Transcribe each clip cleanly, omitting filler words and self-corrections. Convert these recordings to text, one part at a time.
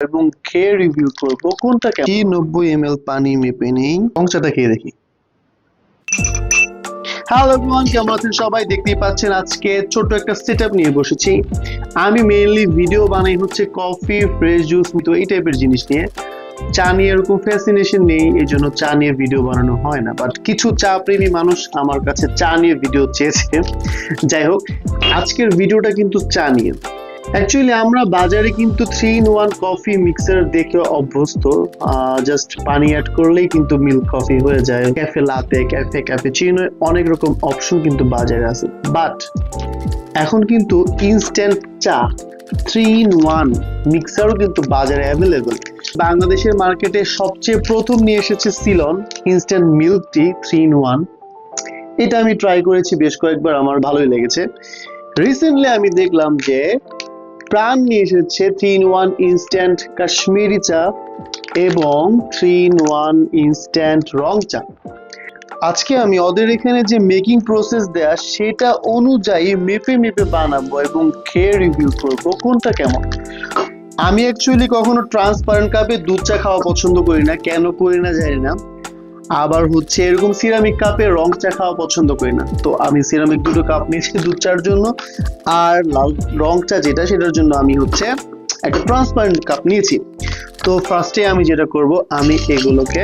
এবং খেয়ে রিভিউ করব কোনটা কেমন। 90 ml পানি মেপে নেই, অংশটা খেয়ে দেখি। হ্যালো এভরিওয়ান, কেমন আছেন সবাই? দেখতেই পাচ্ছেন আজকে ছোট একটা সেটআপ নিয়ে বসেছি। আমি মেইনলি ভিডিও বানাই হচ্ছে কফি, ফ্রেশ জুস, তো এই টাইপের জিনিস নিয়ে। চা নিয়ে এরকম ফ্যাসিনেশন নেই, এই জন্য চা নিয়ে ভিডিও বানানো হয় না, বাট কিছু চা প্রেমী মানুষ আমার কাছে চা নিয়ে ভিডিও চেয়েছে। যাই হোক, আজকের ভিডিওটা কিন্তু চা নিয়ে। অ্যাকচুয়ালি আমরা বাজারে কিন্তু 3-in-1 কফি মিক্সার দেখে অভ্যস্ত। জাস্ট পানি অ্যাড করলেই কিন্তু মিল্ক কফি হয়ে যায়। ক্যাফে লাতে, ক্যাফেচিনো, অনেক রকম অপশন কিন্তু বাজারে আছে। বাট এখন কিন্তু ইনস্ট্যান্ট চা 3-in-1 মিক্সারও কিন্তু বাজারে অ্যাভেলেবল। বাংলাদেশের মার্কেটে সবচেয়ে প্রথম নিয়ে এসেছে Ceylon instant milk tea 3-in-1। এটা আমি ট্রাই করেছি বেশ কয়েকবার, আমার ভালোই লেগেছে। রিসেন্টলি আমি দেখলাম যে প্রাণ নিয়ে এসেছে 3-in-1 ইনস্ট্যান্ট কাশ্মীরি চা এবং 3-in-1 ইনস্ট্যান্ট রং চা। আজকে আমি ওদের এখানে যে মেকিং প্রসেস দেয়া সেটা অনুযায়ী মেপে মেপে বানাবো এবং খেয়ে রিভিউ করবো কোনটা কেমন। আমি অ্যাকচুয়ালি কখনো ট্রান্সপারেন্ট কাপে দুধ চা খাওয়া পছন্দ করি না, কেন করি না জানি না। আবার হচ্ছে এরকম সিরামিক কাপে রং চা খাওয়া পছন্দ করি না, তো আমি সিরামিক দুটো কাপ নিয়েছি দুধ চার জন্য, আর লাল রং চা যেটা সেটার জন্য আমি হচ্ছে একটা ট্রান্সপারেন্ট কাপ নিয়েছি। তো ফার্স্টে আমি যেটা করব, আমি এগুলোকে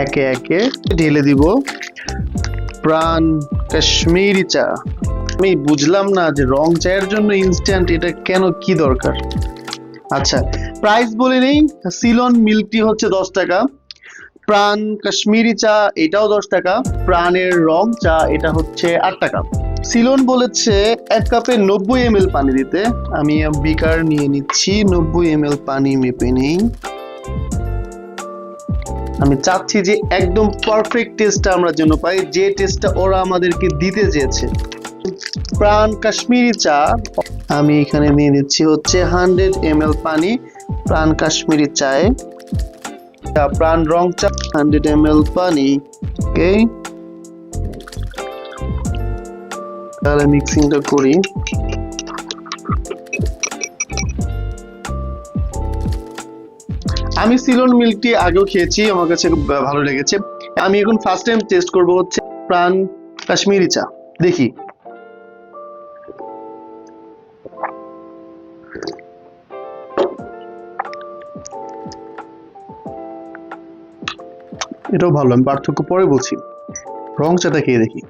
একে একে ঢেলে দিব। প্রাণ কাশ্মীরি চা, আমি বুঝলাম না যে রং চায়ের জন্য ইনস্ট্যান্ট এটা কেন, কি দরকার। আচ্ছা, প্রাইস বলে নেই। সিলন মিল্ক টি হচ্ছে 10 টাকা, প্রাণ কাশ্মীরি চা এটাও 10 টাকা, প্রাণের রং চা এটা হচ্ছে 8 টাকা। সিলন বলেছে 1 কাপে 90 ml পানি দিতে। আমি বিকার নিয়ে নিচ্ছি, 90 ml পানি মেপে নেই। আমি চাচ্ছি যে একদম পারফেক্ট টেস্টটা আমরা যেন পাই, যে টেস্টটা ওরা আমাদেরকে দিতে চেয়েছে। প্রাণ কাশ্মীরি চা আমি এখানে নিয়ে নিচ্ছি হচ্ছে 100 ml পানি প্রাণ কাশ্মীরি চায়ে। প্রাণ রং চা 100 ml পানি। ওকে, তাহলে মিক্সিংটা করি। আমি সিলন মিল্ক টি আগেও খেয়েছি, আমার কাছে খুব ভালো লেগেছে। আমি এখন ফার্স্ট টাইম টেস্ট করব হচ্ছে প্রাণ কাশ্মীরি চা, দেখি। এটাও ভালো, আমি পার্থক্য পরে বলছি। রং চাটা খেয়ে দেখি।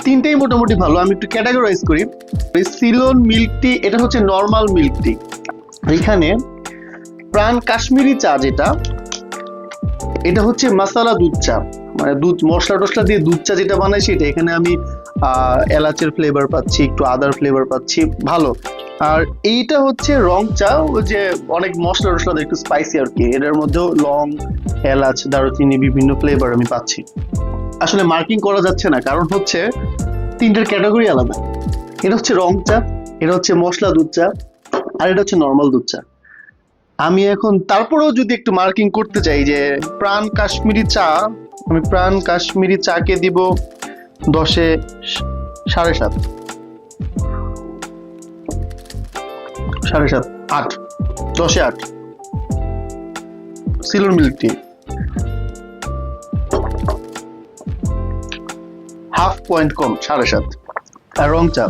তিনটেই মোটামুটি ভালো। আমি একটু ক্যাটাগরাইজ করি। সিলন মিল্ক টি এটা হচ্ছে নর্মাল মিল্ক টি। এখানে প্রাণ কাশ্মীরি চা যেটা, এটা হচ্ছে মশলা দুধ চা, মানে দুধ মশলা টসলা দিয়ে দুধ চা যেটা বানাই সেটা। এখানে আমি এলাচের ফ্লেভার পাচ্ছি, একটু আদার ফ্লেভার পাচ্ছি, ভালো। আর এইটা হচ্ছে রং চা, ওই যে অনেক মশলা টসলা একটু স্পাইসি আর কি, এটার মধ্যেও লং, এলাচ, দারুচিনি বিভিন্ন ফ্লেভার আমি পাচ্ছি। আসলে মার্কিং করা যাচ্ছে না, কারণ হচ্ছে তিনটার ক্যাটাগরি আলাদা। এটা হচ্ছে রং চা, এটা হচ্ছে মশলা দুধ চা, আর এটা হচ্ছে নর্মাল দুধ চা। আমি এখন তারপরেও যদি একটু মার্কিং করতে চাই যে প্রাণ কাশ্মীরি চা, আমি প্রাণ কাশ্মীরি চাকে দিব 10-এ 7.5, 7.5, 8, 10-এ 8। Ceylon milk tea half point কম, 7.5। আর রং চা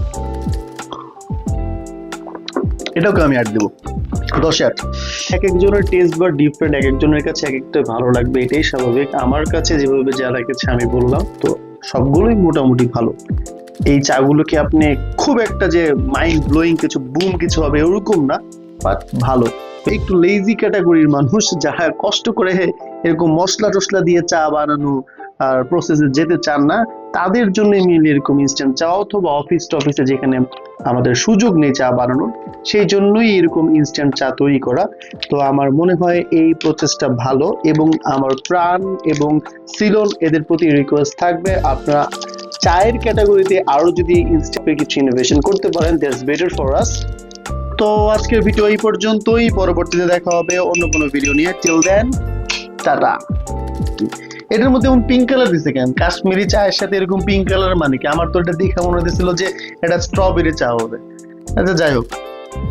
এটাকে আমি 8 দেবো, 10-এ 8। এক একজনের টেস্ট বা ডিফারেন্ট, এক একজনের কাছে এক একটা ভালো লাগবে, এটাই স্বাভাবিক। আমার কাছে যেভাবে যা লেগেছে আমি বললাম, তো সবগুলোই মোটামুটি ভালো। এই চাগুলোকে আপনি খুব একটা যে মাইন্ড ব্লোয়িং কিছু বুম কিছু হবে ওরকম না, বাট ভালো। একটু লেজি ক্যাটাগরির মানুষ যারা কষ্ট করে এরকম মশলা টসলা দিয়ে চা বানানো আর প্রসেসে যেতে চান না, তাদের জন্য মেনলি এরকম ইনস্ট্যান্ট চা, অথবা অফিস টফিসে যেখানে আমাদের সুযোগ নেই চা বানানোর, সেই জন্যই এরকম ইনস্ট্যান্ট চা তৈরি করা। তো আমার মনে হয় এই প্রসেসটা ভালো, এবং আমার প্রাণ এবং সিলন এদের প্রতি রিকোয়েস্ট থাকবে, আপনারা চায়ের ক্যাটাগরিতে আরো যদি ইনস্ট্যান্ট কিছু ইনোভেশন করতে পারেন, দ্যাটস বেটার ফর আস। তো আজকের ভিডিও এই পর্যন্তই, পরবর্তীতে দেখা হবে অন্য কোনো ভিডিও নিয়ে। Till then, tata. এটার মধ্যে এমন পিঙ্ক কালার দিছে কেন? কাশ্মীরি চায়ের সাথে এরকম পিঙ্ক কালার মানে কি? আমার তো এটা দেখে মনে হচ্ছিল যে এটা স্ট্রবেরি চা হবে। আচ্ছা যাই হোক,